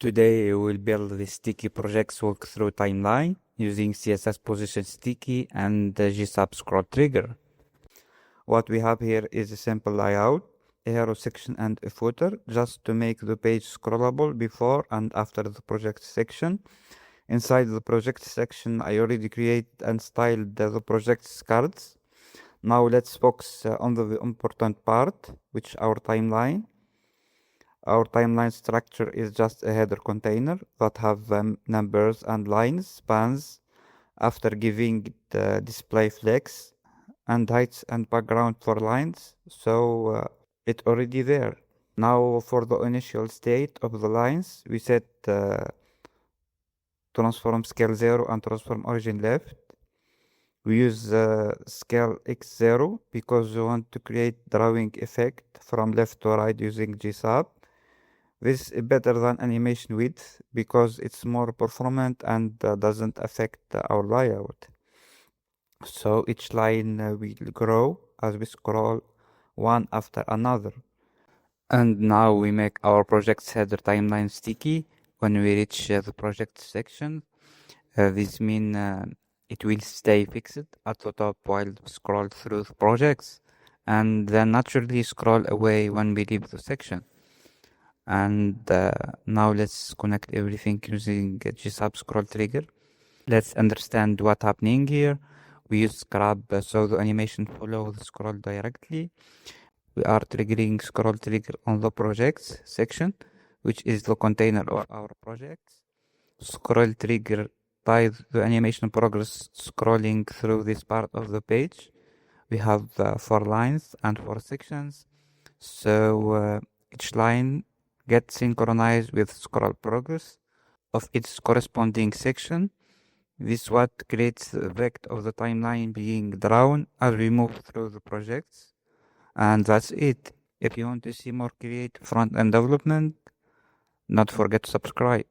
Today we will build the sticky projects walkthrough timeline using CSS position sticky and the GSAP ScrollTrigger. What we have here is a simple layout, a hero section and a footer, just to make the page scrollable before and after the project section. Inside the project section, I already created and styled the project's cards. Now let's focus on the important part, which is our timeline. Our timeline structure is just a header container that have numbers and lines, spans, after giving the display flex and heights and background for lines, so it's already there. Now for the initial state of the lines, we set transform scale 0 and transform origin left. We use scaleX 0 because we want to create drawing effect from left to right using GSAP. This is better than animation width because it's more performant and doesn't affect our layout. So each line will grow as we scroll one after another. And now we make our project's header timeline sticky when we reach the project section. This means it will stay fixed at the top while we scroll through the projects and then naturally scroll away when we leave the section. And now let's connect everything using GSAP ScrollTrigger. Let's understand what's happening here. We use grab so the animation follows the scroll directly. We are triggering ScrollTrigger on the projects section, which is the container of our projects. ScrollTrigger ties the animation progress scrolling through this part of the page. We have 4 lines and 4 sections, so each line gets synchronized with scroll progress of its corresponding section. This is what creates the effect of the timeline being drawn as we move through the projects. And that's it. If you want to see more creative front-end development, not forget to subscribe.